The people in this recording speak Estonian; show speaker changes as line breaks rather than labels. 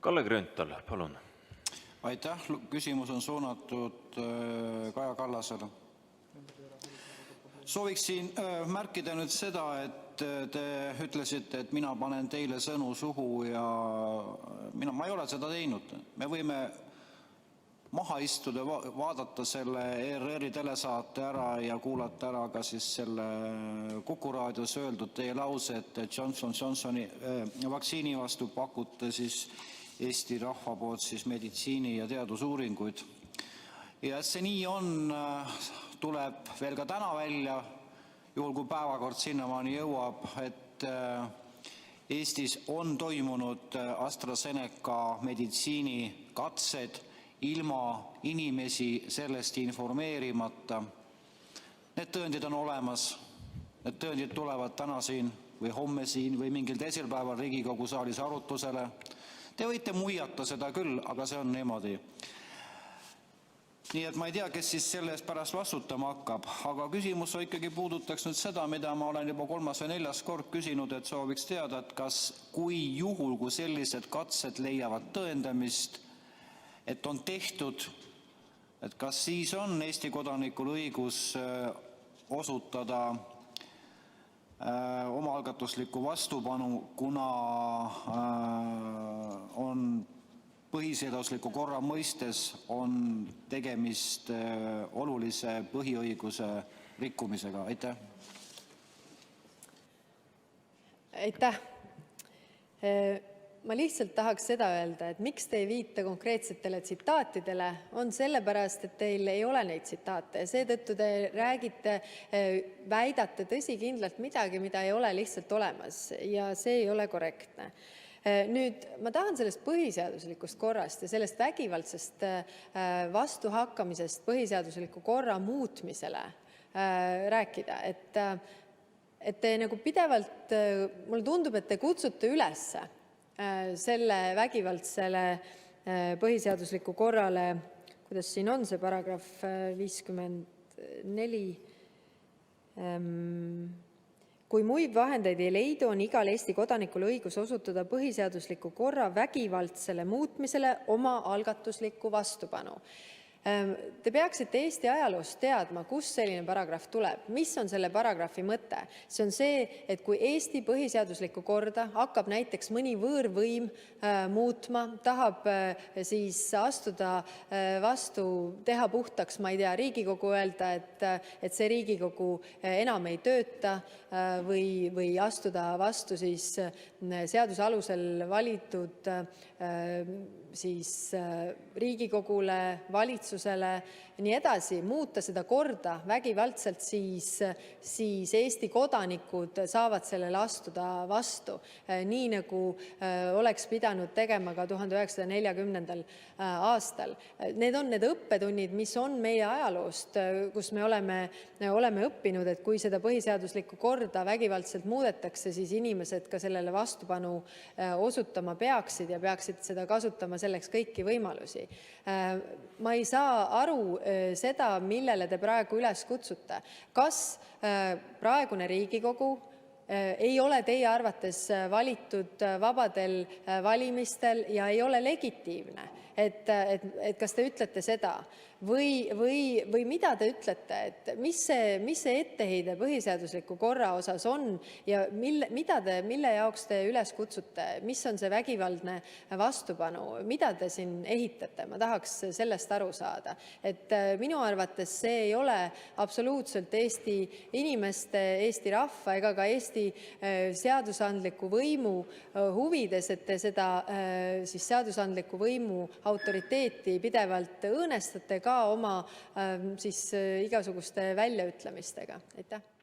Kalle Grünthal, palun!
Aitäh! Küsimus on suunatud Kaja Kallasele. Sooviksin märkida nüüd seda, et te ütlesite, et mina panen teile sõnu suhu ja ma ei ole seda teinud. Me võime maha istuda, vaadata selle ERR-i telesaate ära ja kuulata ära ka siis selle Kuku raadios öeldud teie lause, et Johnson & Johnsoni vaktsiini vastu pakute siis Eesti rahva poolt siis meditsiini- ja teadusuuringuid. Ja et see nii on, tuleb veel ka täna välja, juhul kui päevakord sinnamaani jõuab, et Eestis on toimunud AstraZeneca meditsiinikatsed ilma inimesi sellest informeerimata. Need tõendid on olemas. Need tõendid tulevad täna siin või homme siin või mingil teisel päeval Riigikogu saalis arutusele. Te võite muiata seda küll, aga see on niimoodi. Nii et ma ei tea, kes siis selle eest pärast vastutama hakkab, aga küsimus ikkagi puudutaks nüüd seda, mida ma olen juba 3. või 4. kord küsinud, et sooviks teada, et kas kui juhul, kui sellised katsed leiavad tõendamist, et on tehtud, et kas siis on Eesti kodanikul õigus osutada omaalgatuslikku vastupanu, kuna on põhiseadusliku korra mõistes on tegemist olulise põhiõiguse rikkumisega. Aitäh!
Aitäh! Ma lihtsalt tahaks seda öelda, et miks te ei viita konkreetsetele tsitaatidele, on sellepärast, et teil ei ole neid tsitaate ja seetõttu te räägite, väidate tõsikindlalt midagi, mida ei ole lihtsalt olemas ja see ei ole korrektne. Nüüd ma tahan sellest põhiseaduslikust korrast ja sellest vägivaldsest vastuhakkamisest põhiseadusliku korra muutmisele rääkida, et te nagu pidevalt, mulle tundub, et te kutsute üles selle vägivaldsele põhiseadusliku korrale, kuidas siin on see paragrahv 54, kui muid vahendeid ei leidu, on igal Eesti kodanikul õigus osutada põhiseadusliku korra vägivaldsele muutmisele oma algatuslikku vastupanu. Te peaksite Eesti ajaloost teadma, kust selline paragrahv tuleb, mis on selle paragrahvi mõte. See on see, et kui Eesti põhiseaduslikku korda hakkab näiteks mõni võõrvõim muutma, tahab siis astuda vastu, teha puhtaks, ma ei tea, Riigikogu, öelda, et see Riigikogu enam ei tööta või astuda vastu siis seaduse alusel valitud siis Riigikogule, valitsusele, nii edasi, muuta seda korda vägivaldselt, siis Eesti kodanikud saavad sellele astuda vastu, nii nagu oleks pidanud tegema ka 1940. aastal. Need on need õppetunnid, mis on meie ajaloost, kus me oleme õppinud, et kui seda põhiseaduslikku korda vägivaldselt muudetakse, siis inimesed ka sellele vastupanu osutama peaksid ja peaksid seda kasutama selleks kõiki võimalusi. Ma ei saa aru seda, millele te praegu üles kutsute. Kas praegune Riigikogu ei ole teie arvates valitud vabadel valimistel ja ei ole legitiimne? Kas te ütlete seda? Või mida te ütlete, et mis see etteheide põhiseadusliku korra osas on ja mille jaoks te üles kutsute, mis on see vägivaldne vastupanu, mida te siin ehitate? Ma tahaks sellest aru saada. Minu arvates see ei ole absoluutselt Eesti inimeste, Eesti rahva ega ka Eesti seadusandliku võimu huvides, et te seda siis seadusandliku võimu autoriteeti pidevalt õõnestate ka oma siis igasuguste väljaütlemistega. Aitäh!